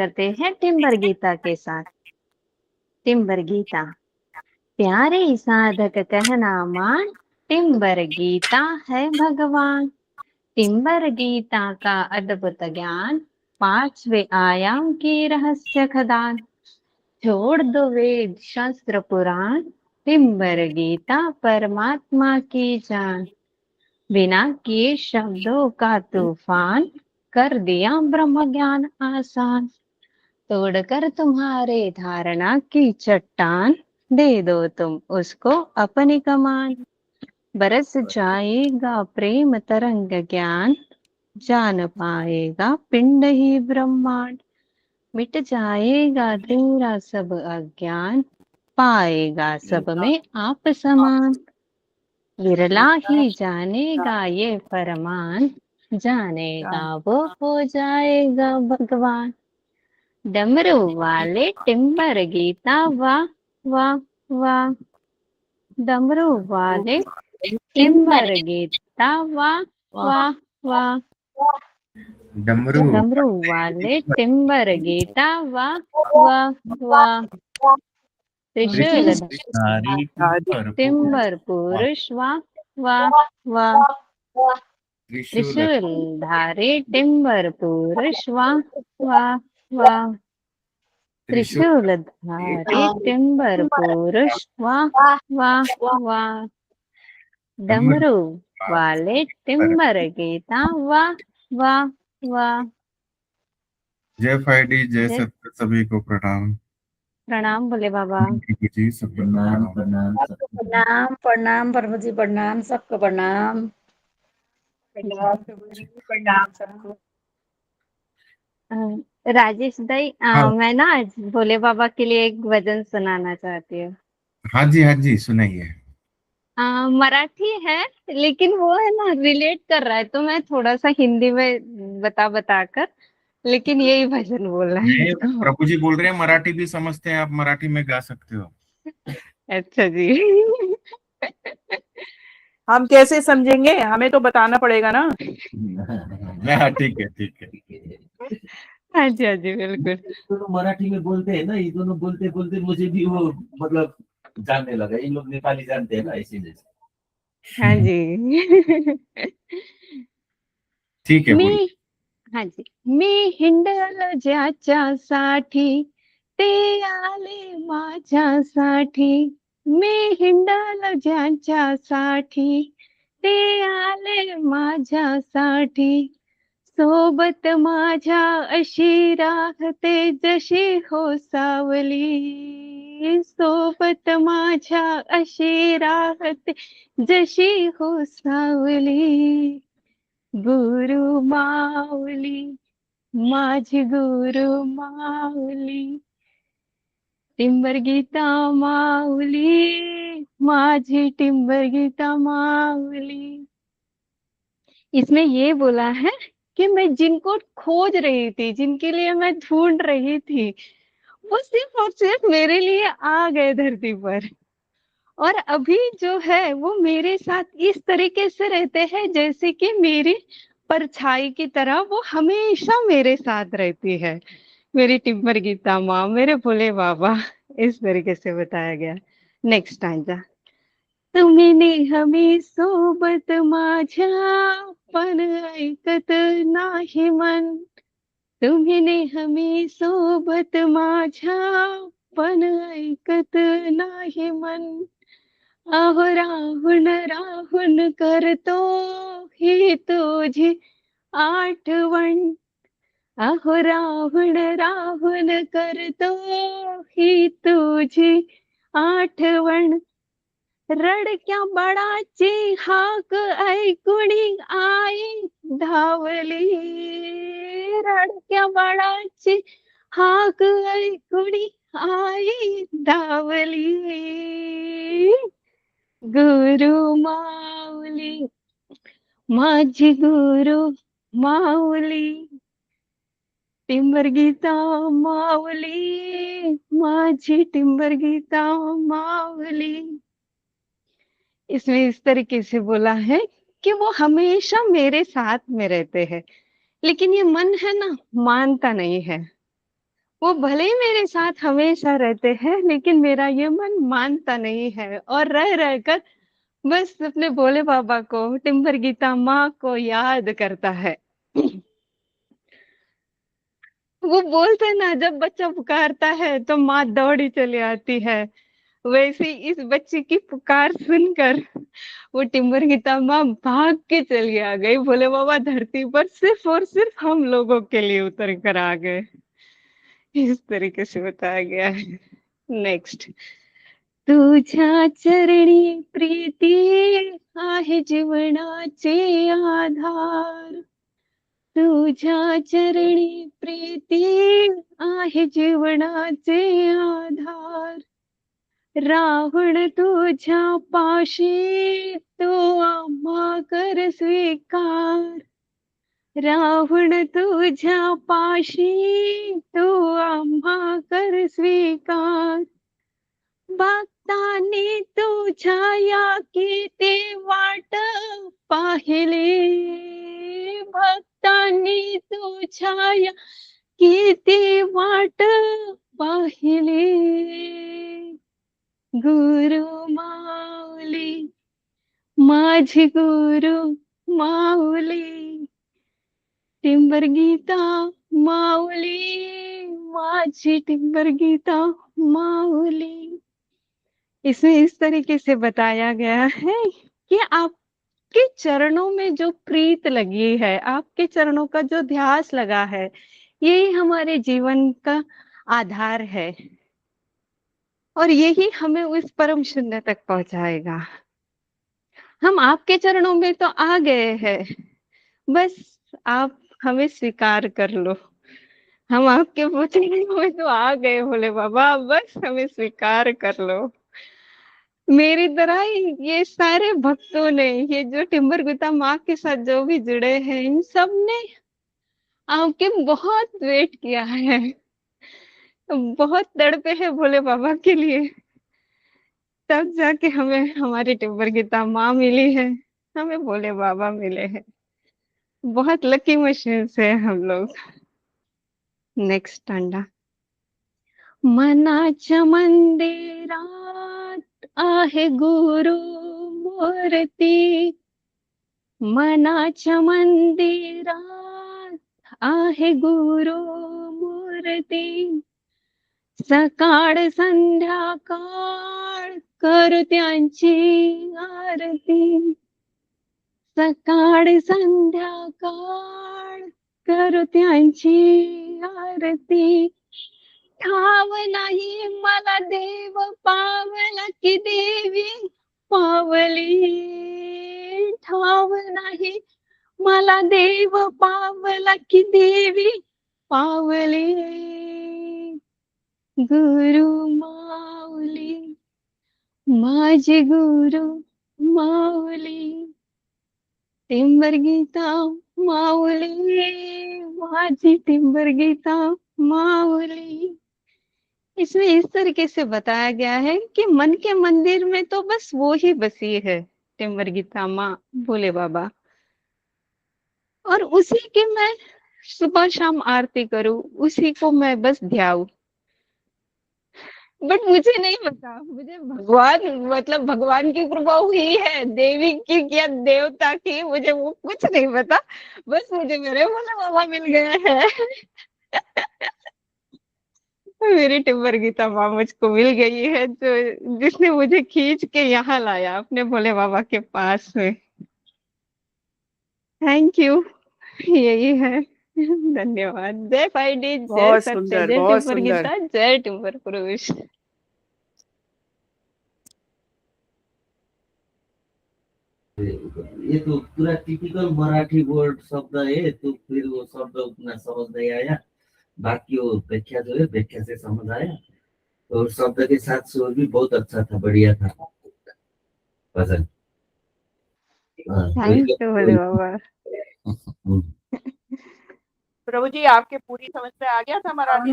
करते हैं टिम्बर गीता के साथ। टिम्बर गीता। प्यारे साधक कहना मान, टिम्बर गीता है भगवान। टिम्बर गीता का अद्भुत ज्ञान, पांचवे आयाम की रहस्य खदान। छोड़ दो वेद शास्त्र पुराण, टिम्बर गीता परमात्मा की जान। बिना किए शब्दों का तूफान, कर दिया ब्रह्म ज्ञान आसान। तोड़कर तुम्हारे धारणा की चट्टान, दे दो तुम उसको अपनी कमान। बरस जाएगा प्रेम तरंग ज्ञान, जान पाएगा पिंड ही ब्रह्मांड। मिट जाएगा तेरा सब अज्ञान, पाएगा सब में आप समान। विरला ही जानेगा ये फरमान, जानेगा वो हो जाएगा भगवान। डमरू वाले टिम्बर गीता वाह वाह वाह। डमरू वाले टिम्बर गीता वाह वाह वाह। डमरू डमरू वाले टिम्बर गीता वाह वाह वाह। त्रिशूलधारी नारी टिम्बर टिम्बर पुरुष वाह वाह वाह। त्रिशूल त्रिशूलधारी टिम्बर पुरुष वाह वाह वाह। त्रिशूल त्रिशूलधारी टिम्बर पुरुष वाह वाह वाह। डमरू डमरू वाले टिम्बर गीता वाह वाह वाह। जय फाइडी, जय जय सत्य, सभी को प्रणाम। प्रणाम भोले बाबा। जी सब प्रणाम प्रणाम। प्रणाम सबको प्रणाम प्रणाम प्रभु जी, प्रणाम सबको प्रणाम। अ, राजेश दाई, हाँ मैं ना आज भोले बाबा के लिए एक भजन सुनाना चाहती हूँ। हाँ जी सुनाइए। मराठी है, लेकिन वो है ना रिलेट कर रहा है, तो मैं थोड़ा सा हिंदी में बता कर, लेकिन यही भजन बोलना है नहीं, इसको। प्रभु जी बोल रहे हैं मराठी भी समझते हैं, आप मराठी में गा सकते हो। अच्छा जी। हम कैसे समझेंगे, हमें तो बताना पड़ेगा ना। हाँ ठीक है ठीक है। हाँ जी बिल्कुल। दोनों मराठी में बोलते हैं ना, ये दोनों बोलते बोलते मुझे भी वो मतलब जानने लगा। इन लोग नेपाली जानते हैं ना, इसीलिए। हाँ जी। ठीक है बोलिए। मी हाँ जी। मी हिंडल ज्याच्यासाठी, ते आले माझ्यासाठी। मी हिंडल ज्याच्यासाठी, ते आले माझ्यासाठी। सोबत माझ्या अशी राहते जशी हो सावली। सोबत माझ्या अशी राहते जशी हो सावली। गुरु माऊली, माझी गुरु माऊली। टिम्बर गीता माऊली, माझी टिम्बर गीता माऊली। इसमें ये बोला है कि मैं जिनको खोज रही थी, जिनके लिए मैं ढूंढ रही थी, वो सिर्फ और सिर्फ मेरे लिए आ गए धरती पर। और अभी जो है वो मेरे साथ इस तरीके से रहते हैं जैसे कि मेरी परछाई की तरह वो हमेशा मेरे साथ रहती है। मेरी टिम्बर गीता माँ, मेरे भोले बाबा, इस तरीके से बताया गया। नेक्स्ट टाइम, तुम्ही नेहमी सोबत माझ्या, पण ऐकत नाही मन। तुम्ही नेहमी सोबत माझ्या, पण ऐकत नाही मन। अहो राहून राहून करतो ही तुझी आठवण। अहो राहून राहून करतो ही तुझी आठवण। रडक्या बाळाची हाक ऐकुणी आई धावली। रडक्या बाळाची हाक ऐकुणी आई धावली। गुरु माऊली, माझी गुरु माऊली। टिम्बर गीता माऊली, माझी टिम्बर गीता माऊली। इसमें इस तरीके से बोला है कि वो हमेशा मेरे साथ में रहते हैं, लेकिन ये मन है ना, मानता नहीं है। वो भले ही मेरे साथ हमेशा रहते हैं, लेकिन मेरा ये मन मानता नहीं है और रह रहकर बस अपने भोले बाबा को, टिम्बर गीता माँ को याद करता है। वो बोलते हैं ना, जब बच्चा पुकारता है तो माँ दौड़ी चली आती है। वैसे ही इस बच्चे की पुकार सुनकर वो टिम्बर गीता माँ भाग के चली आ गई। भोले बाबा धरती पर सिर्फ और सिर्फ हम लोगों के लिए उतर कर आ गए। इस तरीके से बताया गया है। नेक्स्ट। तुझ्या चरणी प्रीती आहे जीवनाचे आधार। तुझ्या चरणी प्रीती आहे जीवनाचे आधार। राहुण तुझ्या पाशी तू आम्हा कर स्वीकार। राहुण तुझ्या पाशी तू आम्हा कर स्वीकार। भक्तांनी तुझ्या या किती वाट पाहिले। भक्तांनी तुझ्या या किती वाट पाहिले। गुरु माऊली माझी गुरु माऊली। टिम्बर गीता माऊली माझी टिम्बर गीता माऊली। इसमें इस तरीके से बताया गया है कि आपके चरणों में जो प्रीत लगी है, आपके चरणों का जो ध्यास लगा है, यही हमारे जीवन का आधार है और यही हमें उस परम शून्य तक पहुंचाएगा। हम आपके चरणों में तो आ गए हैं, बस आप हमें स्वीकार कर लो। हम आपके चरणों में तो आ गए भोले बाबा, बस हमें स्वीकार कर लो। मेरी तरह ही ये सारे भक्तों ने, ये जो टिम्बर गीता माँ के साथ जो भी जुड़े हैं, इन सब ने आपके बहुत वेट किया है, बहुत तड़पे हैं भोले बाबा के लिए, तब जाके हमें हमारी टिम्बर गीता माँ मिली है, हमें भोले बाबा मिले हैं। बहुत लकी मशीन से हम लोग। नेक्स्ट अंडा। मनाच्या मंदिरात आहे गुरु मूर्ती। मनाच्या मंदिरात आहे गुरु मूर्ती। सकाळ संध्याकाळ करू त्यांची आरती। सकाळ संध्याकाळ करू त्यांची आरती। ठाव नाही मला देव पावला की देवी पावली। ठाव नाही मला देव पावला की देवी पावली। गुरु माऊली माझी गुरु माऊली। टिम्बर गीता माऊली माझी टिम्बर गीता माऊली। इसमें इस तरीके से बताया गया है कि मन के मंदिर में तो बस वो ही बसी है, टिम्बर गीता माँ भोले बाबा, और उसी की मैं सुबह शाम आरती करूं, उसी को मैं बस ध्याऊं। बट मुझे नहीं पता, मुझे भगवान, मतलब भगवान की कृपा हुई है, देवी की या देवता की, मुझे वो कुछ नहीं पता। बस मुझे मेरे भोले बाबा मिल गए हैं। मेरी टिम्बर गीता माँ मुझको मिल गई है, जो जिसने मुझे खींच के यहाँ लाया अपने भोले बाबा के पास में। Thank you. यही है। धन्यवाद। जय फाइडी, जय बहुत सत्य, सुंदर, जय बहुत टिम्बर सुंदर। गीता, जय टिम्बर पुरुष। ये तो पूरा टिपिकल मराठी वर्ड शब्द है, तो फिर वो शब्द उतना समझ नहीं आया। बाकी वो व्याख्या जो है, व्याख्या से समझ आया। और शब्द के साथ सुर भी बहुत अच्छा था, बढ़िया था भजन। थैंक यू भोले बाबा। प्रभु जी, आपके पूरी समझ में आ गया था मराठी?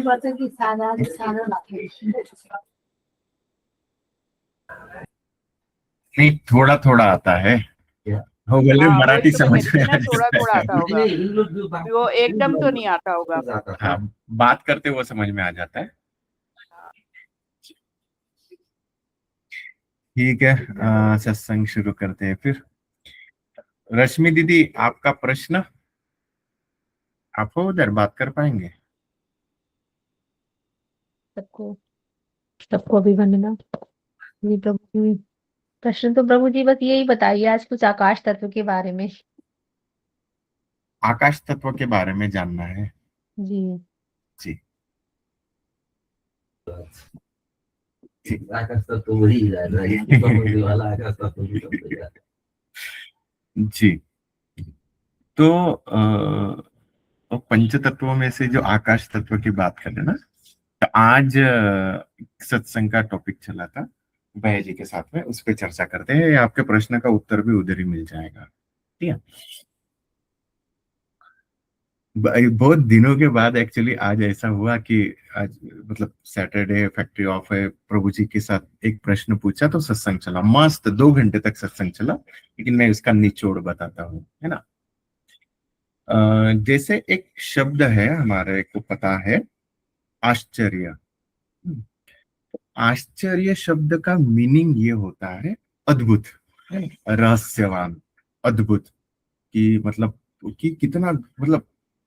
नहीं, थोड़ा थोड़ा आता है। क्या? वो बोले हाँ, मराठी वही तो मैं समझ कह रही में थी आ ना, थोड़ा जाता थोड़ा है। आता नहीं होगा, नहीं, इन लोग जो बात वो करते हैं, एकदम तो वो नहीं आता होगा। समझ आता था। हाँ, बात करते हुए समझ में आ जाता है। ठीक है, सत्संग शुरू करते हैं फिर। रश्मि दीदी, आपका प्रश्न, आप हो उधर, बात कर पाएंगे? सबको सबको अभिवंदना। जी प्रभु जी, प्रश्न तो प्रभु जी बस यही बताइए आज कुछ आकाश तत्व के बारे में। आकाश तत्व के बारे में जानना है जी। जी। आकाश तत्व वही रहता है, इसको समझने वाला आकाश तत्व भी समझेगा। जी, तो पंच तत्वों में से जो आकाश तत्व की बात करें ना, तो आज सत्संग का टॉपिक चला था भैया जी के साथ में, उस पर चर्चा करते हैं। आपके प्रश्न का उत्तर भी उधर ही मिल जाएगा। ठीक है, बहुत दिनों के बाद एक्चुअली आज ऐसा हुआ कि आज मतलब सैटरडे, फैक्ट्री ऑफ है, प्रभु जी के साथ एक प्रश्न पूछा तो सत्संग चला, मस्त 2 घंटे तक सत्संग चला। लेकिन मैं इसका निचोड़ बताता हूँ, है ना। जैसे एक शब्द है, हमारे को पता है, आश्चर्य। आश्चर्य शब्द का मीनिंग ये होता है अद्भुत, रहस्यवान, अद्भुत, कि मतलब कि कितना, मतलब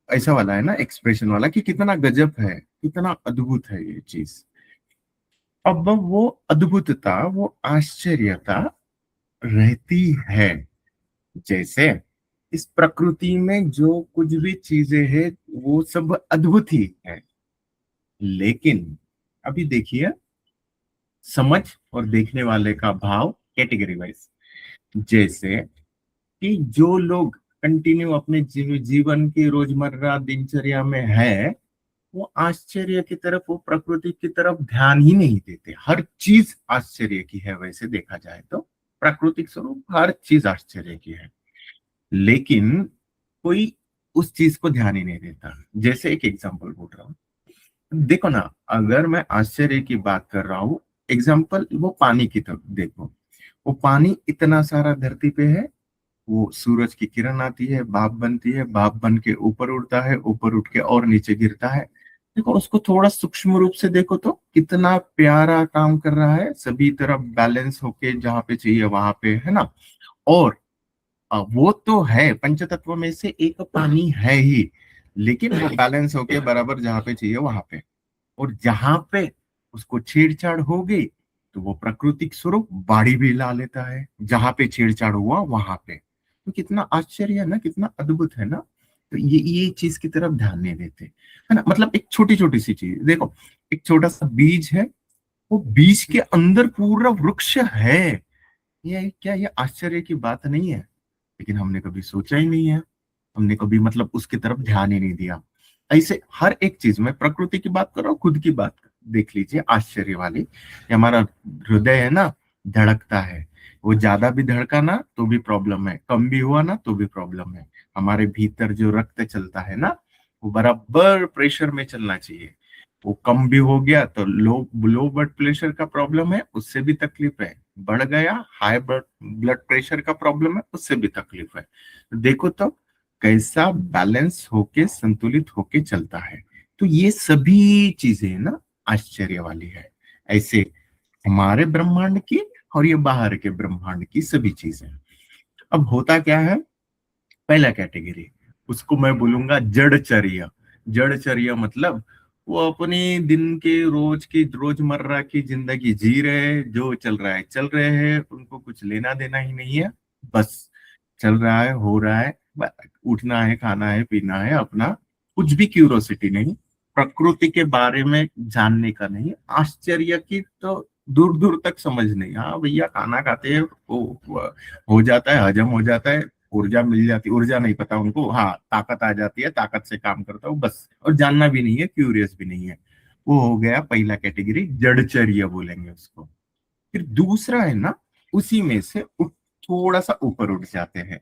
ऐसा वाला है ना, एक्सप्रेशन वाला, कि कितना गजब है, कितना अद्भुत है ये चीज। अब वो अद्भुतता, वो आश्चर्यता रहती है। जैसे इस प्रकृति में जो कुछ भी चीजें हैं वो सब अद्भुत ही है। लेकिन अभी देखिए, समझ और देखने वाले का भाव कैटेगरी वाइज। जैसे कि जो लोग कंटिन्यू अपने जीवन की रोजमर्रा दिनचर्या में है, वो आश्चर्य की तरफ, वो प्रकृति की तरफ ध्यान ही नहीं देते। हर चीज आश्चर्य की है, वैसे देखा जाए तो प्राकृतिक स्वरूप हर चीज आश्चर्य की है, लेकिन कोई उस चीज को ध्यान ही नहीं देता। जैसे एक एग्जांपल बोल रहा हूँ, देखो ना, अगर मैं आश्चर्य की बात कर रहा हूँ, एग्जांपल वो पानी की तरफ देखो। वो पानी इतना सारा धरती पे है, वो सूरज की किरण आती है, भाप बनती है, भाप बन के ऊपर उड़ता है, ऊपर उठ के और नीचे गिरता है। देखो उसको थोड़ा सूक्ष्म रूप से देखो तो कितना प्यारा काम कर रहा है, सभी तरफ बैलेंस होके जहां पे चाहिए वहां पे, है ना। और वो तो है, पंचतत्व में से एक पानी है ही, लेकिन वो बैलेंस होके बराबर जहां पे चाहिए वहां पे। और जहां पे उसको छेड़छाड़ हो गई तो वो प्राकृतिक स्वरूप बाढ़ी भी ला लेता है, जहां पे छेड़छाड़ हुआ वहां पे। तो कितना आश्चर्य है ना, कितना अद्भुत है ना। तो ये चीज की तरफ ध्यान नहीं देते, है ना। मतलब एक छोटी छोटी सी चीज देखो, एक छोटा सा बीज है, वो बीज के अंदर पूरा वृक्ष है। ये क्या, ये आश्चर्य की बात नहीं है? लेकिन हमने कभी सोचा ही नहीं है, हमने कभी मतलब उसकी तरफ ध्यान ही नहीं दिया। ऐसे हर एक चीज में, प्रकृति की बात करो, खुद की बात देख लीजिए, आश्चर्य वाली। ये हमारा हृदय है ना, धड़कता है, वो ज्यादा भी धड़का ना तो भी प्रॉब्लम है, कम भी हुआ ना तो भी प्रॉब्लम है। हमारे भीतर जो रक्त चलता है ना, वो बराबर प्रेशर में चलना चाहिए। वो कम भी हो गया तो लो लो ब्लड प्रेशर का प्रॉब्लम है, उससे भी तकलीफ है। बढ़ गया, हाई ब्लड प्रेशर का प्रॉब्लम है, उससे भी तकलीफ है। देखो तो कैसा बैलेंस होके, संतुलित होके चलता है। तो ये सभी चीजें ना आश्चर्य वाली है। ऐसे हमारे ब्रह्मांड की और ये बाहर के ब्रह्मांड की सभी चीजें। अब होता क्या है, पहला कैटेगरी, उसको मैं बोलूंगा जड़चर्या। जड़चर्या मतलब वो अपनी दिन के रोज की रोजमर्रा की जिंदगी जी रहे हैं, जो चल रहा है चल रहे हैं, उनको कुछ लेना देना ही नहीं है, बस चल रहा है, हो रहा है, उठना है, खाना है, पीना है, अपना कुछ भी क्यूरोसिटी नहीं, प्रकृति के बारे में जानने का नहीं, आश्चर्य की तो दूर दूर तक समझ नहीं। हाँ भैया, खाना खाते हैं, वो हो जाता है, हजम हो जाता है, ऊर्जा मिल जाती, ऊर्जा नहीं पता उनको, हाँ ताकत आ जाती है, ताकत से काम करता हूँ बस। और जानना भी नहीं है, क्यूरियस भी नहीं है। वो हो गया पहला कैटेगरी, जड़चर्या बोलेंगे उसको। फिर दूसरा है ना, उसी में से थोड़ा सा ऊपर उठ जाते हैं।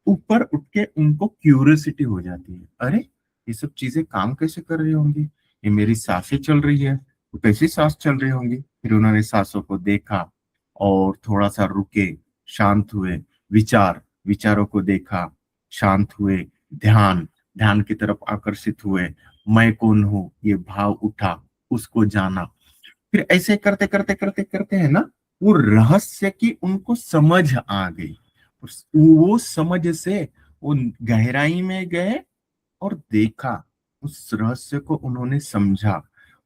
ऊपर उठ के उनको क्यूरियोसिटी हो जाती है, अरे ये सब चीजें काम कैसे कर रही होंगी, ये मेरी सांसें चल रही है तो कैसी सांस चल रही होंगी। फिर उन्होंने सांसों को देखा और थोड़ा सा रुके, शांत हुए, विचार विचारों को देखा, शांत हुए, ध्यान ध्यान की तरफ आकर्षित हुए, मैं कौन हूं ये भाव उठा, उसको जाना। फिर ऐसे करते करते करते करते है ना, वो रहस्य की उनको समझ आ गई। वो समझ से वो गहराई में गए और देखा, उस रहस्य को उन्होंने समझा,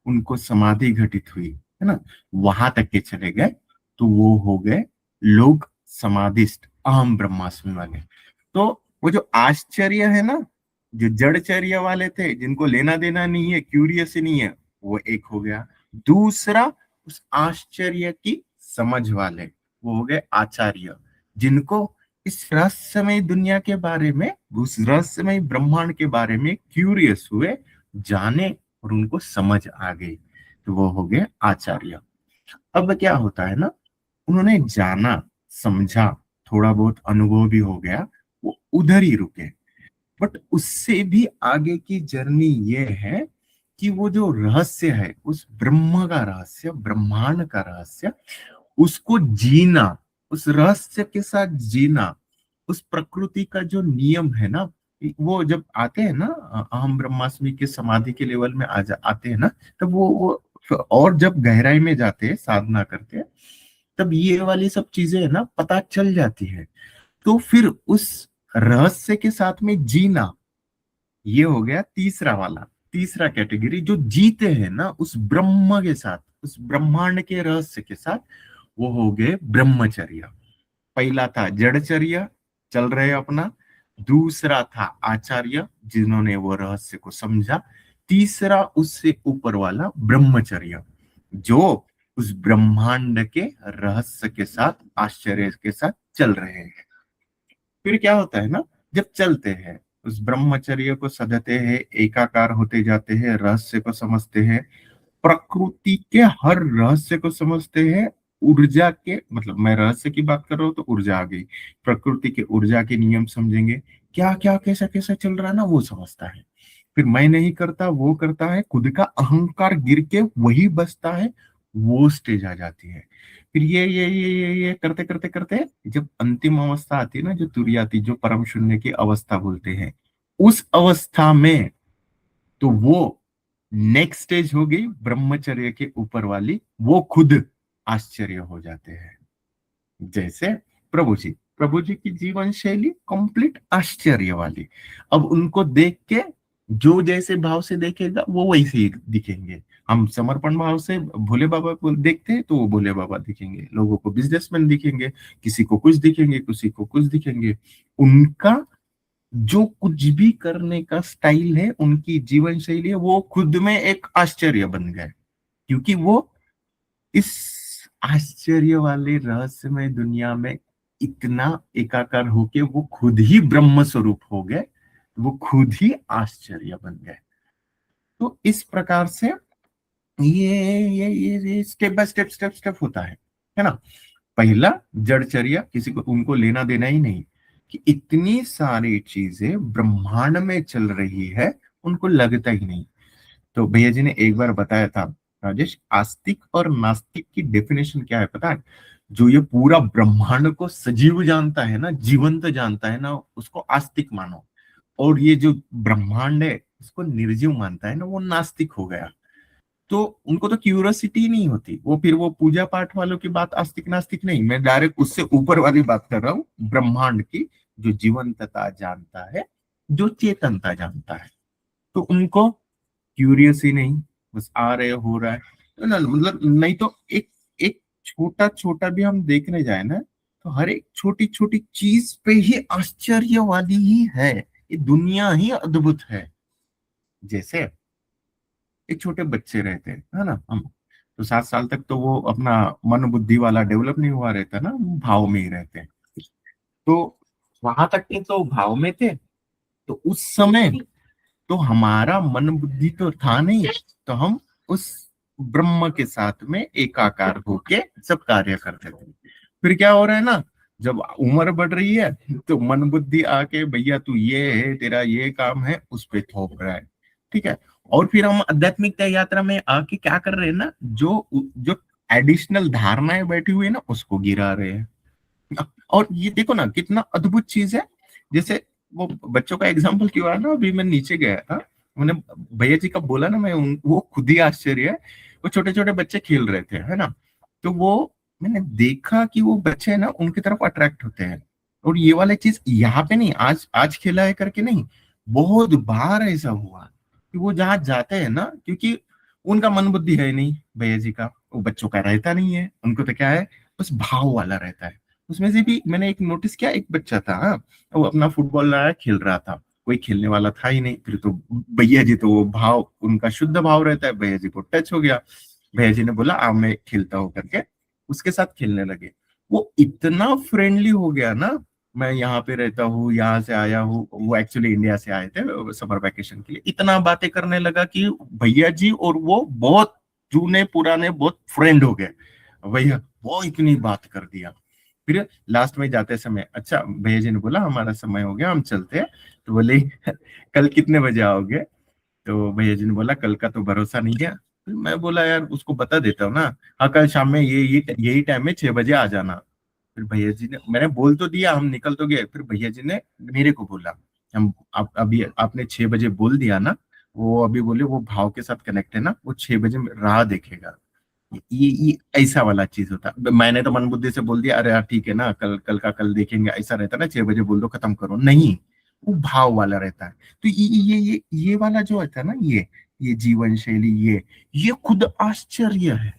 उनको समाधि घटित हुई, है ना, वहां तक के चले गए तो वो हो गए लोग समाधिस्ट, अहम ब्रह्मास्मि वाले। तो वो जो आश्चर्य है ना, जो जड़चर्य वाले थे जिनको लेना देना नहीं है, क्यूरियस ही नहीं है, वो एक हो गया। दूसरा, उस आश्चर्य की समझ वाले, वो हो गए आचार्य, जिनको इस रहस्यमय दुनिया के बारे में, उस रहस्यमय ब्रह्मांड के बारे में क्यूरियस हुए, जाने और उनको समझ आ गई, तो वो हो गए आचार्य। अब क्या होता है ना, उन्होंने जाना, समझा, थोड़ा बहुत अनुभव भी हो गया, वो उधर ही रुके। बट उससे भी आगे की जर्नी ये है कि वो जो रहस्य है, उस ब्रह्म का रहस्य, ब्रह्मांड का रहस्य, उसको जीना, उस रहस्य के साथ जीना, उस प्रकृति का जो नियम है ना, वो जब आते हैं ना, अहम ब्रह्मास्मि के समाधि के लेवल में आते हैं ना, तब वो और जब गहराई में जाते हैं, साधना करते हैं, तब ये वाली सब चीजें है ना पता चल जाती है। तो फिर उस रहस्य के साथ में जीना, ये हो गया तीसरा वाला, तीसरा कैटेगरी, जो जीते हैं ना उस ब्रह्म के साथ, उस ब्रह्मांड के रहस्य के साथ, वो हो गए ब्रह्मचर्य। पहला था जड़चर्य, चल रहे अपना। दूसरा था आचार्य, जिन्होंने वो रहस्य को समझा। तीसरा उससे ऊपर वाला ब्रह्मचर्य, जो उस ब्रह्मांड के रहस्य के साथ, आश्चर्य के साथ चल रहे हैं। फिर क्या होता है ना, जब चलते हैं, उस ब्रह्मचर्य को सधते हैं, एकाकार होते जाते हैं, रहस्य को समझते हैं, प्रकृति के हर रहस्य को समझते हैं, ऊर्जा के, मतलब मैं रहस्य की बात कर रहा हूं तो ऊर्जा आ गई, प्रकृति के ऊर्जा के नियम समझेंगे, क्या क्या कैसा कैसा चल रहा है ना, वो समझता है। फिर मैं नहीं करता, वो करता है, खुद का अहंकार गिर के वही बचता है, वो स्टेज आ जाती है। फिर ये करते करते करते जब अंतिम अवस्था आती है ना, जो तुरियाती, जो परम शून्य की अवस्था बोलते हैं, उस अवस्था में तो वो नेक्स्ट स्टेज हो गई ब्रह्मचर्य के ऊपर वाली, वो खुद आश्चर्य हो जाते हैं। जैसे प्रभु जी की जीवन शैली कंप्लीट आश्चर्य वाली। अब उनको देख के जो जैसे भाव से देखेगा वो वैसे ही दिखेंगे। हम समर्पण भाव से भोले बाबा को देखते हैं तो वो भोले बाबा दिखेंगे, लोगों को बिजनेसमैन दिखेंगे, किसी को कुछ दिखेंगे, किसी को कुछ दिखेंगे। उनका जो कुछ भी करने का स्टाइल है, उनकी जीवन शैली है, वो खुद में एक आश्चर्य बन गए, क्योंकि वो इस आश्चर्य वाले रहस्यमय दुनिया में इतना एकाकार होके वो खुद ही ब्रह्म स्वरूप हो गए, वो खुद ही आश्चर्य बन गए। तो इस प्रकार से ये step by step step step होता है ना। पहला जड़चर्या, किसी को उनको लेना देना ही नहीं कि इतनी सारी चीजें ब्रह्मांड में चल रही है, उनको लगता ही नहीं। तो भैया जी ने एक बार बताया था, राजेश, आस्तिक और नास्तिक की डेफिनेशन क्या है पता है? जो ये पूरा ब्रह्मांड को सजीव जानता है ना, जीवंत जानता है ना, उसको आस्तिक मानो, और ये जो ब्रह्मांड है इसको निर्जीव मानता है ना, वो नास्तिक हो गया। तो उनको तो क्यूरियोसिटी नहीं होती, वो फिर वो पूजा पाठ वालों की बात, आस्तिक नास्तिक नहीं, मैं डायरेक्ट उससे ऊपर वाली बात कर रहा हूँ, ब्रह्मांड की, जो जीवंतता जानता है, जो चेतनता जानता है। तो उनको क्यूरियस ही नहीं, बस आ रहे हो रहा है ना, मतलब नहीं तो एक एक छोटा छोटा भी हम देखने जाए ना, तो हर एक छोटी छोटी चीज पे ही आश्चर्य वाली ही है, ये दुनिया ही अद्भुत है। जैसे एक छोटे बच्चे रहते हैं, है ना, हम तो 7 साल तक तो वो अपना मन बुद्धि वाला डेवलप नहीं हुआ रहता ना, भाव में ही रहते हैं। तो वहां तक के तो भाव में थे, तो उस समय तो हमारा मन बुद्धि तो था नहीं, तो हम उस ब्रह्म के साथ में एकाकार होके सब कार्य करते थे। फिर क्या हो रहा है ना, जब उम्र बढ़ रही है तो मन बुद्धि आके, भैया तू ये है, तेरा ये काम है, उस पे थोप रहा है, ठीक है। और फिर हम आध्यात्मिक यात्रा में आके क्या कर रहे हैं ना, जो जो एडिशनल धारणाएं बैठी हुई है ना, उसको गिरा रहे हैं। और ये देखो ना कितना अद्भुत चीज है। जैसे वो बच्चों का एग्जाम्पल क्यों आया ना, अभी मैं नीचे गया था, मैंने भैया जी का बोला ना, वो खुद ही आश्चर्य है। वो छोटे छोटे बच्चे खेल रहे थे, है ना, तो वो मैंने देखा कि वो बच्चे ना उनकी तरफ अट्रैक्ट होते हैं। और ये वाला चीज यहाँ पे नहीं, आज आज खेला है करके नहीं, बहुत बार ऐसा हुआ कि वो जहाँ जाते हैं ना, क्योंकि उनका मन बुद्धि है नहीं भैया जी का, वो बच्चों का रहता नहीं है, उनको तो क्या है, बस भाव वाला रहता है। उसमें से भी मैंने एक नोटिस किया, एक बच्चा था, हाँ, वो अपना फुटबॉल लाया खेल रहा था, कोई खेलने वाला था ही नहीं। फिर तो भैया जी, तो वो भाव उनका शुद्ध भाव रहता है, भैया जी को टच हो गया। भैया जी ने बोला आ मैं खेलता हूँ करके उसके साथ खेलने लगे। वो इतना फ्रेंडली हो गया ना, मैं यहाँ पे रहता हूँ, यहाँ से आया हूँ, वो एक्चुअली इंडिया से आए थे समर वैकेशन के लिए, इतना बातें करने लगा कि भैया जी और वो बहुत जूने पुराने बहुत फ्रेंड हो गए। भैया वो इतनी बात कर दिया। फिर लास्ट में जाते समय, अच्छा भैया जी ने बोला हमारा समय हो गया हम चलते हैं, तो बोले कल कितने बजे आओगे? तो भैया जी ने बोला कल का तो भरोसा नहीं है। फिर मैं बोला यार उसको बता देता हूँ ना, हाँ कल शाम में ये यही टाइम में 6 बजे आ जाना। फिर भैया जी ने, मैंने बोल तो दिया, हम निकल तो गए, फिर भैया जी ने मेरे को बोला, हम आप अभी आपने 6 बजे बोल दिया ना, वो अभी बोले वो भाव के साथ कनेक्ट है ना, वो 6 बजे राह देखेगा। ये ऐसा वाला चीज होता। मैंने तो मन बुद्धि से बोल दिया, अरे यार ठीक है ना, कल कल का कल देखेंगे, ऐसा रहता ना, 6 बजे बोल दो खत्म करो, नहीं, वो भाव वाला रहता है। तो ये वाला जो होता है ना, ये जीवन शैली, ये खुद आश्चर्य है।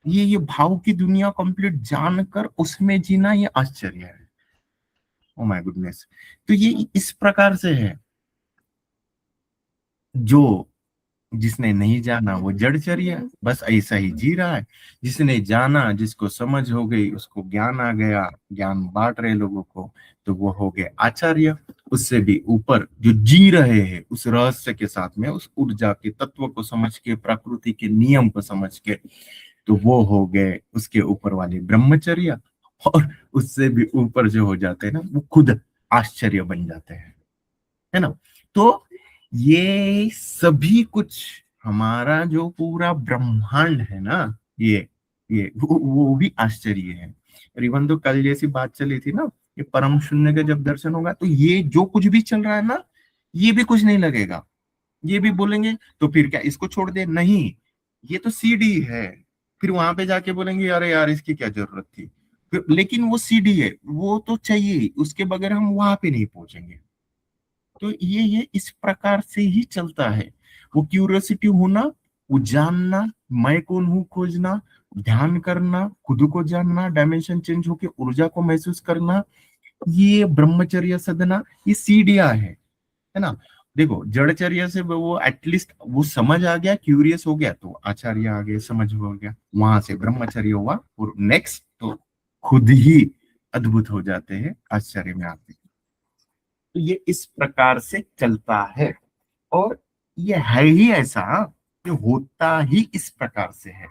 ये भाव की दुनिया कंप्लीट जानकर उसमें जीना, ये आश्चर्य है। Oh my goodness. तो ये इस प्रकार से है। जो जिसने नहीं जाना वो जड़चर्या, बस ऐसा ही जी रहा है। जिसने जाना, जिसको समझ हो गई, उसको ज्ञान आ गया, ज्ञान बांट रहे लोगों को, तो वो हो गए आचार्य। उससे भी ऊपर जो जी रहे हैं उस रहस्य के साथ में, उस ऊर्जा के तत्व को समझ के, प्रकृति के नियम को समझ के, तो वो हो गए उसके ऊपर वाले ब्रह्मचर्य। और उससे भी ऊपर जो हो जाते हैं ना, वो खुद आश्चर्य बन जाते हैं, है ना। तो ये सभी कुछ हमारा जो पूरा ब्रह्मांड है ना, ये वो भी आश्चर्य है। और इवन तो कल जैसी बात चली थी ना, ये परम शून्य का जब दर्शन होगा, तो ये जो कुछ भी चल रहा है ना, ये भी कुछ नहीं लगेगा। ये भी बोलेंगे तो फिर क्या इसको छोड़ दे, नहीं, ये तो सीडी है। फिर वहां पे जाके बोलेंगे अरे यार इसकी क्या जरूरत थी, लेकिन वो सीडी है, वो तो चाहिए, उसके बगैर हम वहां पे नहीं पहुंचेंगे। तो ये इस प्रकार से ही चलता है। वो क्यूरियोसिटी होना, वो जानना, मैं कौन हूँ खोजना, ध्यान करना, खुद को जानना, डायमेंशन चेंज होके ऊर्जा को महसूस करना, ये ब्रह्मचर्य साधना, ये सीढ़ियां है ना। देखो जड़चर्या से वो एटलीस्ट वो समझ आ गया, क्यूरियस हो गया, तो आचार्य आ गए, समझ हो गया, वहां से ब्रह्मचर्य हुआ, और नेक्स्ट तो खुद ही अद्भुत हो जाते हैं, आश्चर्य में आते हैं। तो ये इस प्रकार से चलता है। और ये है ही ऐसा, ये होता ही इस प्रकार से है।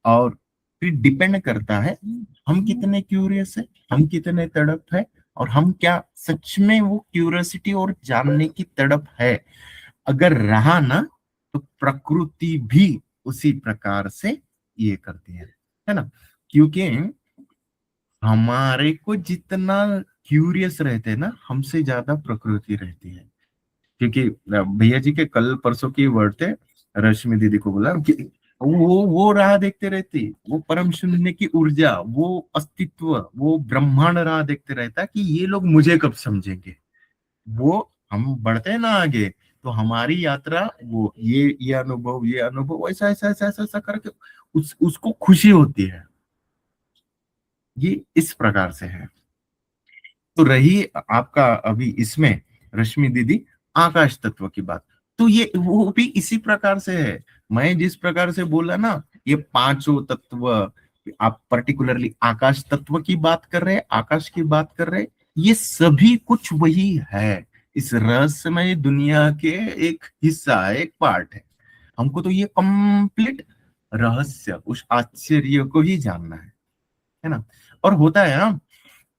और फिर डिपेंड करता है हम कितने क्यूरियस है, हम कितने तड़प है, और हम क्या सच में वो क्यूरियोसिटी और जानने की तड़प है। अगर रहा ना, तो प्रकृति भी उसी प्रकार से ये करती है ना। क्योंकि हमारे को जितना क्यूरियस रहते हैं ना, हमसे ज्यादा प्रकृति रहती है। क्योंकि भैया जी के कल परसों की वर्ड थे, रश्मि दीदी को बोला कि वो राह देखते रहती, वो परम शून्य की ऊर्जा, वो अस्तित्व, वो ब्रह्मांड राह देखते रहता कि ये लोग मुझे कब समझेंगे। वो हम बढ़ते हैं ना आगे, तो हमारी यात्रा, वो ये अनुभव ऐसा ऐसा ऐसा ऐसा ऐसा करके उसको खुशी होती है। ये इस प्रकार से है। तो रही आपका अभी इसमें रश्मि दीदी आकाश तत्व की बात, तो ये वो भी इसी प्रकार से है। मैं जिस प्रकार से बोला ना, ये पांचों तत्व, आप पर्टिकुलरली आकाश तत्व की बात कर रहे हैं, आकाश की बात कर रहे हैं, ये सभी कुछ वही है, इस रहस्यमय दुनिया के एक हिस्सा है, एक पार्ट है। हमको तो ये कंप्लीट रहस्य, उस आश्चर्य को ही जानना है ना। और होता है ना,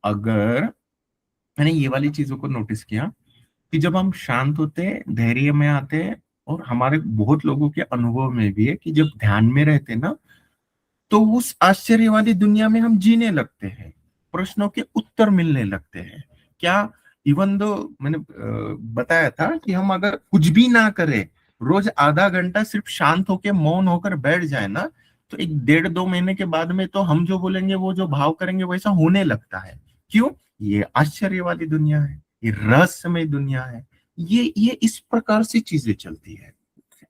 अगर मैंने ये वाली चीजों को नोटिस किया कि जब हम शांत होते हैं, धैर्य में आते हैं, और हमारे बहुत लोगों के अनुभव में भी है कि जब ध्यान में रहते हैं ना, तो उस आश्चर्य वाली दुनिया में हम जीने लगते हैं। प्रश्नों के उत्तर मिलने लगते हैं। क्या, इवन दो मैंने बताया था कि हम अगर कुछ भी ना करें, रोज आधा घंटा सिर्फ शांत होकर मौन होकर बैठ जाए ना, तो एक 1.5-2 महीने के बाद में तो हम जो बोलेंगे, वो जो भाव करेंगे वैसा होने लगता है। क्यों? ये आश्चर्य वाली दुनिया है, ये रहस्यमय दुनिया है, ये इस प्रकार से चीजें चलती है।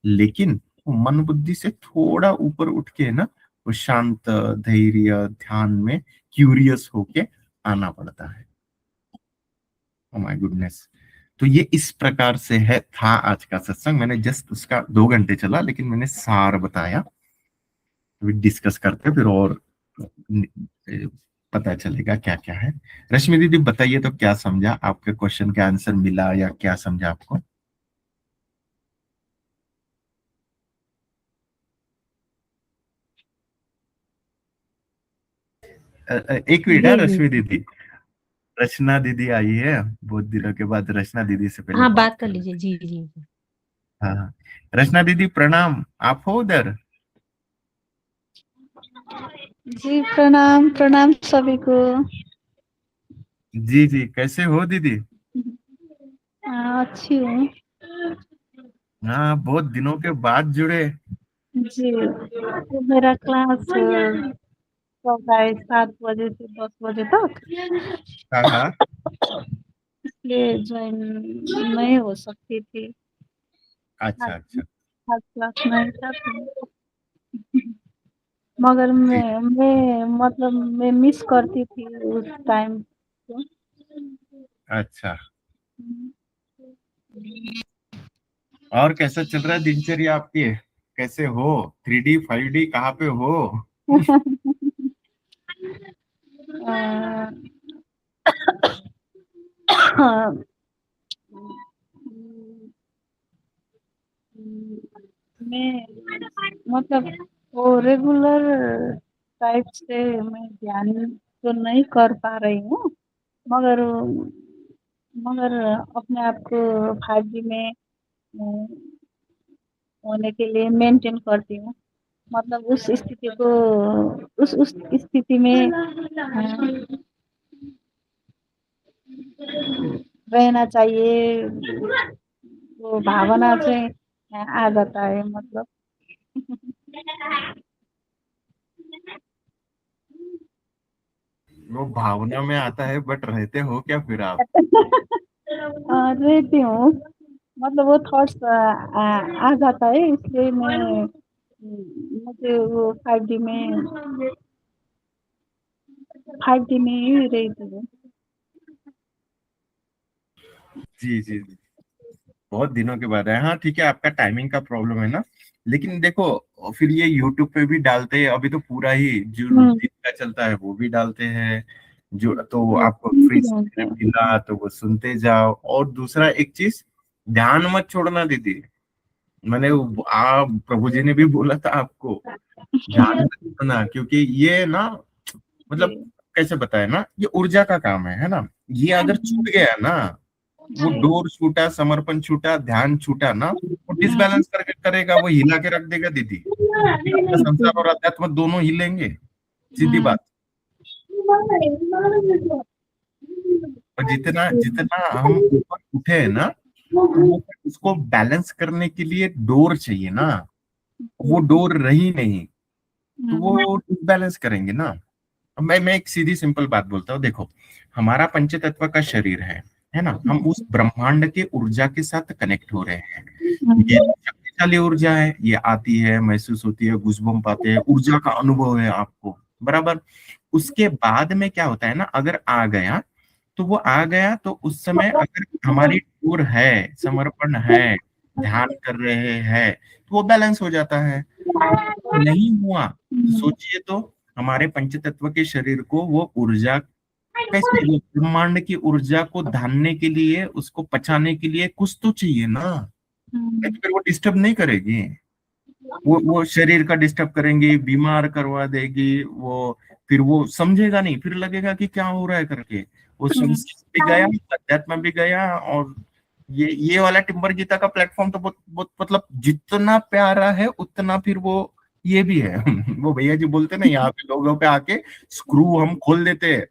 लेकिन मन बुद्धि से थोड़ा ऊपर उठ के ना, वो शांत, धैर्य, ध्यान में क्यूरियस होके आना पड़ता है। Oh my goodness. तो ये इस प्रकार से है था आज का सत्संग। मैंने जस्ट उसका 2 घंटे चला, लेकिन मैंने सार बताया। अभी डिस्कस करते हैं फिर, और पता चलेगा क्या क्या है। रश्मि दीदी बताइए तो, क्या समझा? आपके क्वेश्चन का आंसर मिला या क्या समझा आपको? एक मिनट है जी जी रश्मि दीदी, रचना दीदी आई है बहुत दिनों के बाद। रचना दीदी से पहले हाँ, बात बात कर कर लेते लीजिए। हैं। जी जी जी। हाँ हाँ। रचना दीदी प्रणाम, आप हो उधर? जी प्रणाम प्रणाम सभी को। जी जी, कैसे हो दीदी? अच्छी हूँ। हाँ, बहुत दिनों के बाद जुड़े। जी, तो मेरा क्लास कब है, 7 बजे से 10 बजे तक, हाँ हाँ। इसलिए ज्वाइन नहीं हो सकती थी। आज अच्छा अच्छा। आज क्लास नहीं था तो, मगर जी। मैं मतलब मैं मिस करती थी उस टाइम को। अच्छा, और कैसा चल रहा है दिनचर्या आपकी? कैसे हो? 3D 5D कहाँ पे हो? अ, हाँ, मैं मतलब वो रेगुलर टाइप से मैं ध्यान तो नहीं कर पा रही हूँ, मगर मगर अपने आप को 5G में होने के लिए मेंटेन करती हूँ। मतलब उस स्थिति को, उस स्थिति में रहना चाहिए, वो भावना से आ जाता है मतलब। वो भावना में आता है, बट रहते हो क्या फिर आप? रहती हूँ, मतलब वो थॉट्स आ जाता है, इसलिए मैं मुझे वो 5D में ही रहती हूँ। जी जी जी, बहुत दिनों के बाद है। हाँ ठीक है, आपका टाइमिंग का प्रॉब्लम है ना। लेकिन देखो, फिर ये यूट्यूब पे भी डालते हैं अभी तो, पूरा ही जो हम्म, दिन का चलता है वो भी डालते हैं। जो तो वो आपको सुन फ्री रही में हूँ। मिला तो वो सुनते जाओ। और दूसरा एक चीज, ध्यान मत छोड़ना दीदी। मैंने आप प्रभु जी ने भी बोला था आपको, ध्यान मत छोड़ना, क्योंकि ये ना, मतलब जी कैसे बताए ना, ये ऊर्जा का काम है ना। ये अगर छूट जी गया ना, वो डोर छूटा, समर्पण छूटा, ध्यान छूटा ना, वो डिसबैलेंस करके करेगा, वो हिला के रख देगा दीदी। फिर आपका संसार और अध्यात्म दोनों हिलेंगे, सीधी बात। और जितना जितना हम ऊपर उठे हैं ना, तो वो उसको बैलेंस करने के लिए डोर चाहिए ना। वो डोर रही नहीं, तो वो डिसबैलेंस करेंगे ना। अब मैं एक सीधी सिंपल बात बोलता हूँ, देखो, हमारा पंचतत्व का शरीर है ना। हम उस ब्रह्मांड के ऊर्जा के साथ कनेक्ट हो रहे हैं। ये शक्तिशाली ऊर्जा है, ये आती है, महसूस होती है, गूज़बम्प आते हैं, ऊर्जा का अनुभव है आपको, बराबर। उसके बाद में क्या होता है ना, अगर आ गया तो वो आ गया, तो उस समय अगर हमारी टूर है, समर्पण है, ध्यान कर रहे हैं, तो वो बैलेंस हो जाता है। नहीं हुआ तो सोचिए तो, हमारे पंचतत्व के शरीर को वो ऊर्जा कैसे, वो ब्रह्मांड की ऊर्जा को धानने के लिए, उसको पचाने के लिए कुछ तो चाहिए ना। नहीं तो फिर वो डिस्टर्ब नहीं करेगी, वो शरीर का डिस्टर्ब करेंगी, बीमार करवा देगी वो। फिर वो समझेगा नहीं, फिर लगेगा कि क्या हो रहा है करके। वो संस्कृत भी गया, अध्यात्म भी गया। और ये वाला टिम्बर गीता का प्लेटफॉर्म तो बहुत बहुत मतलब जितना प्यारा है, उतना फिर वो ये भी है। वो भैया जी बोलते ना, यहाँ पे लोगों पे आके स्क्रू हम खोल देते हैं।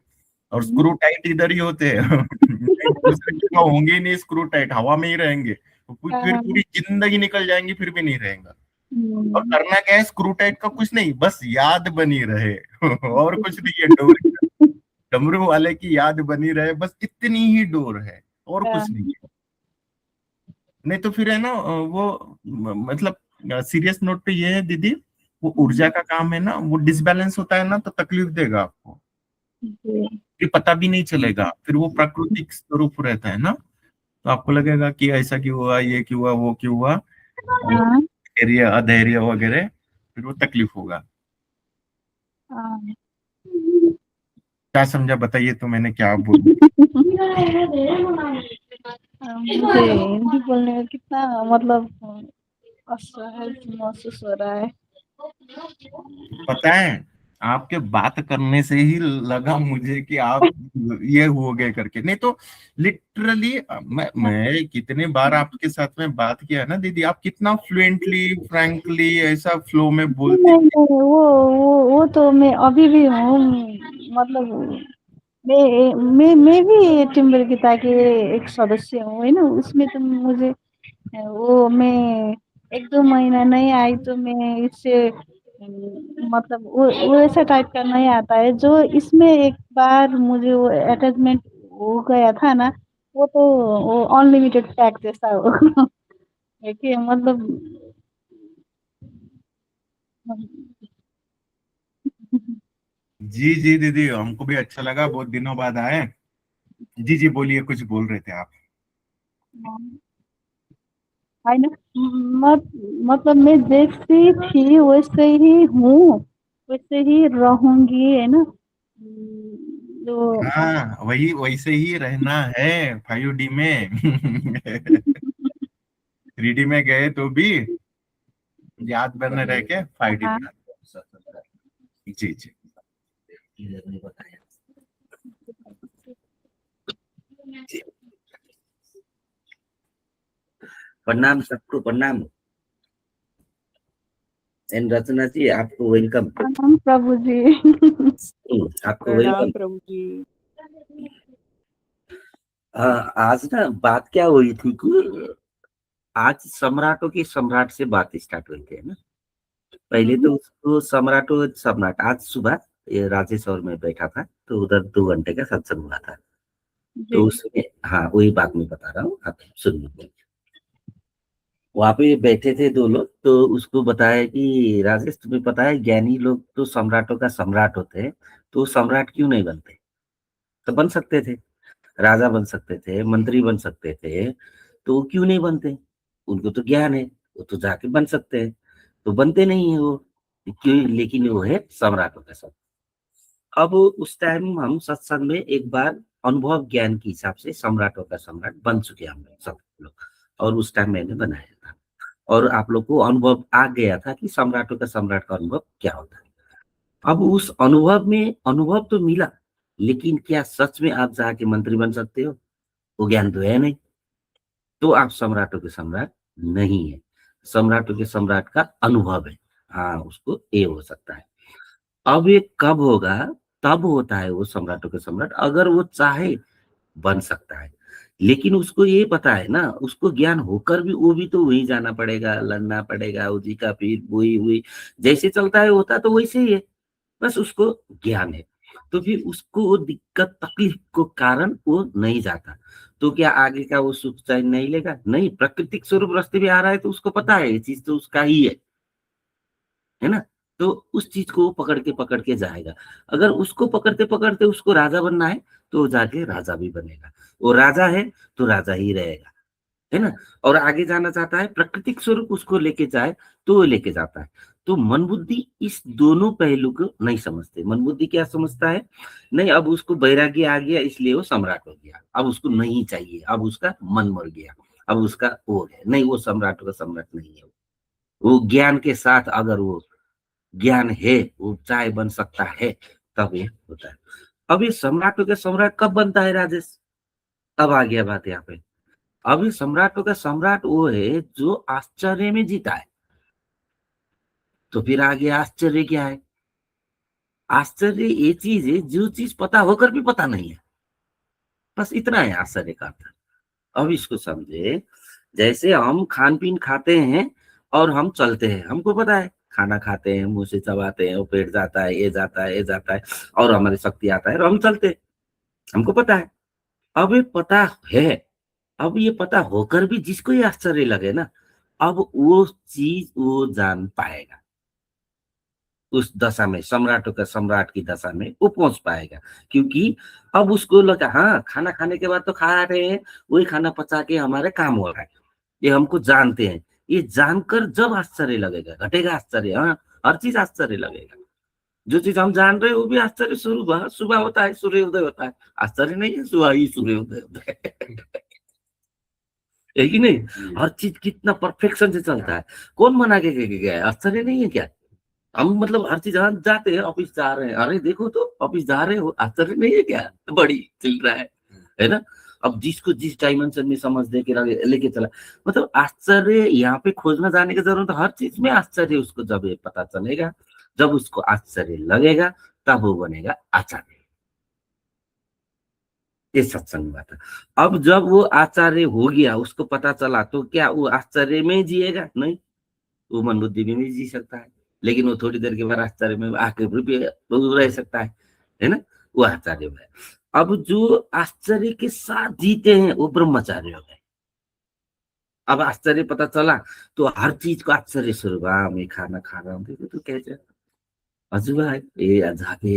और स्क्रू टाइट इधर ही होते हैं नहीं, दूसरी जगह होंगे ही नहीं स्क्रू टाइट, हवा में ही रहेंगे तो फिर हाँ, पूरी जिंदगी निकल जाएंगी फिर भी नहीं रहेगा। और हम्म, करना क्या है, स्क्रू टाइट का कुछ नहीं, बस याद बनी रहे और कुछ नहीं है। डोर, डमरू वाले की याद बनी रहे, बस इतनी ही डोर है और हाँ, कुछ नहीं है। नहीं तो फिर है ना वो मतलब सीरियस नोट पे ये है दीदी, वो ऊर्जा का काम है ना, वो डिसबैलेंस होता है ना तो तकलीफ देगा आपको, जी, फिर पता भी नहीं चलेगा, फिर वो प्राकृतिक स्वरूप रहता है ना, तो आपको लगेगा कि ऐसा क्यों हुआ, ये क्यों हुआ, वो क्यों हुआ, और हाँ, धैर्य अधैर्य वगैरह, फिर वो तकलीफ होगा। हाँ। क्या समझा बताइए, तो मैंने क्या बोल, मुझे हिंदी बोलने में कितना मतलब असहज महसूस हो रहा है। पता है आपके बात करने से ही लगा मुझे कि आप ये हो गए करके, नहीं तो लिटरली मैं कितने बार आपके साथ में बात किया है ना दीदी, आप कितना फ्लुएंटली फ्रैंकली ऐसा फ्लो में बोलती नहीं थी। नहीं, वो तो मैं अभी भी हूँ, मतलब मैं भी टिम्बर गीता के एक सदस्य हूँ, है ना। उसमें तो मुझे वो मैं 1-2 महीना नहीं आई तो मैं इससे मतलब वो ऐसा टाइप का नहीं आता है जो इसमें एक बार मुझे वो अटैचमेंट हो गया था ना। वो तो वो अनलिमिटेड पैक जैसा हो है कि मतलब जी जी दीदी, हमको भी अच्छा लगा, बहुत दिनों बाद आए। जी जी बोलिए, कुछ बोल रहे थे आप। है ना। मत मतलब मैं जैसी थी वैसे ही हूँ, वैसे ही रहूंगी, है ना। जो हाँ वही वैसे ही रहना है 5D में 3D में गए तो भी याद बने रह के 5D हाँ, में। जी जी। प्रणाम सबको, प्रणाम। एंड रचना जी आपको वेलकम। प्रणाम प्रभु जी। आपको प्रणाम वेलकम। प्रभु जी। आज ना बात क्या हुई थी कि आज सम्राटों की सम्राट से बात स्टार्ट हुई थी, है ना। पहले तो उसको सम्राटों सम्राट, आज सुबह ये राजेश और मैं बैठा था तो उधर 2 घंटे का सत्संग हुआ था। तो जी, उसमें हाँ वही बात मैं बता रहा हूँ, आप सुनिए। वहां पे बैठे थे 2 लोग, तो उसको बताया कि राजेश तुम्हें पता है ज्ञानी लोग तो सम्राटों का सम्राट होते हैं, तो सम्राट क्यों नहीं बनते। तो बन सकते थे, राजा बन सकते थे, मंत्री बन सकते थे, तो वो क्यों नहीं बनते। उनको तो ज्ञान है, वो तो जाके बन सकते हैं, तो बनते नहीं है वो क्यों, लेकिन वो है सम्राटों का सम्राट। अब उस टाइम हम सत्संग में एक बार अनुभव ज्ञान के हिसाब से सम्राटों का सम्राट बन चुके हम सब लोग, और उस टाइम मैंने बनाया था, और आप लोग को अनुभव आ गया था कि सम्राटों का सम्राट का अनुभव क्या होता है। अब उस अनुभव में अनुभव तो मिला, लेकिन क्या सच में आप जाके मंत्री बन सकते हो, वो ज्ञान तो है नहीं, तो आप सम्राटों के सम्राट नहीं है। सम्राटों के सम्राट का अनुभव है, हाँ उसको ये हो सकता है। अब ये कब होगा, तब होता है वो सम्राटों के सम्राट अगर वो चाहे बन सकता है। लेकिन उसको ये पता है ना, उसको ज्ञान होकर भी वो भी तो वही जाना पड़ेगा, लड़ना पड़ेगा, उसी का फिर वही वही जैसे चलता है होता तो वैसे ही है, बस उसको ज्ञान है। तो फिर उसको वो दिक्कत तकलीफ को कारण वो नहीं जाता, तो क्या आगे का वो सुख चैन नहीं लेगा, नहीं, प्राकृतिक स्वरूप रास्ते में आ रहा है तो उसको पता है ये चीज तो उसका ही है ना। तो उस चीज को वो पकड़ के जाएगा। अगर उसको पकड़ते पकड़ते उसको राजा बनना है तो वो जाके राजा भी बनेगा, वो राजा है तो राजा ही रहेगा, है ना। और आगे जाना चाहता है, प्राकृतिक स्वरूप उसको लेके जाए तो वो लेके जाता है। तो मन बुद्धि इस दोनों पहलू को नहीं समझते। मन बुद्धि क्या समझता है, नहीं अब उसको वैराग्य आ गया इसलिए वो सम्राट हो गया, अब उसको नहीं चाहिए, अब उसका मन मर गया, अब उसका हो गया, नहीं वो सम्राटों का सम्राट नहीं है। वो ज्ञान के साथ अगर वो ज्ञान है, वो चाहे बन सकता है, तब ये होता है। अब ये सम्राटों का सम्राट कब बनता है राजेश, अब आ गया बात यहाँ पे। अभी सम्राटों का सम्राट वो है जो आश्चर्य में जीता है। तो फिर आगे आश्चर्य क्या है, आश्चर्य ये चीज है जो चीज पता होकर भी पता नहीं है, बस इतना है आश्चर्य का अर्थ। अब इसको समझे, जैसे हम खान पीन खाते हैं और हम चलते हैं, हमको पता है खाना खाते हैं, मुंह से चबाते हैं, वो पेट जाता है, ये जाता है, ये जाता है, और हमारी शक्ति आता है और हम चलते हैं, हमको पता है। अब ये पता है, अब ये पता होकर भी जिसको ये आश्चर्य लगे ना, अब वो चीज वो जान पाएगा, उस दशा में, सम्राटों का सम्राट की दशा में वो पहुंच पाएगा। क्योंकि अब उसको लगा हाँ खाना खाने के बाद तो खा रहे हैं, वही खाना पचा के हमारे काम हो रहा है, ये हमको जानते हैं। ये जानकर जब आश्चर्य लगेगा, घटेगा आश्चर्य, हाँ हर चीज आश्चर्य लगेगा। जो चीज हम जान रहे हैं वो भी आश्चर्य, सुबह सुबह होता है, सूर्योदय होता है, आश्चर्य नहीं है, सुबह ही सूर्योदय होता है है कि नहीं? हर चीज कितना परफेक्शन से चलता है, कौन मना के गया है? आश्चर्य नहीं है क्या? हम मतलब हर चीज जाते हैं, ऑफिस जा रहे हैं, अरे देखो तो ऑफिस जा रहे हो, आश्चर्य नहीं है क्या? बड़ी चल रहा है ना? अब जिसको जिस डायमेंशन में समझ दे के लेके चला, मतलब आश्चर्य यहाँ पे खोजना जाने की जरूरत, हर चीज में आश्चर्य उसको जब ये पता चलेगा, जब उसको आश्चर्य लगेगा, तब वो बनेगा आचार्य। ये सत्संग बात है। अब जब वो आचार्य हो गया, उसको पता चला, तो क्या वो आश्चर्य में जिएगा? नहीं, वो मन बुद्धि में भी जी सकता है, लेकिन वो थोड़ी देर के बाद आश्चर्य में आके भी रह सकता है ना? वो आचार्य है। अब जो आश्चर्य के साथ जीते हैं वो ब्रह्मचार्य हो गए। अब आश्चर्य पता चला तो हर चीज को आश्चर्य स्वरूप, हाँ मैं खाना खा रहा हूँ, देखो तो कैसे अजूबा है, ये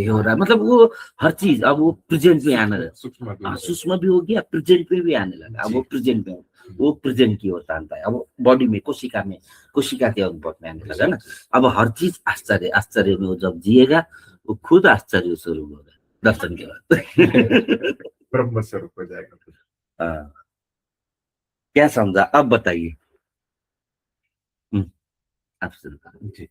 हो रहा है, मतलब वो हर चीज अब वो प्रेजेंट में आने लगा, सूक्ष्म भी हो गया, प्रेजेंट में भी आने लगा। अब वो प्रेजेंट में, वो प्रेजेंट की ओर तानता है, अब बॉडी में, कोशिका के अनुभव में आने लगा ना। अब हर चीज आश्चर्य, आश्चर्य में वो जब जिएगा, वो खुद आश्चर्य स्वरूप होगा दर्शन के बाद ब्रह्म स्वरूप हो जाएगा। हाँ, क्या समझा अब बताइए? आप शुरू करो।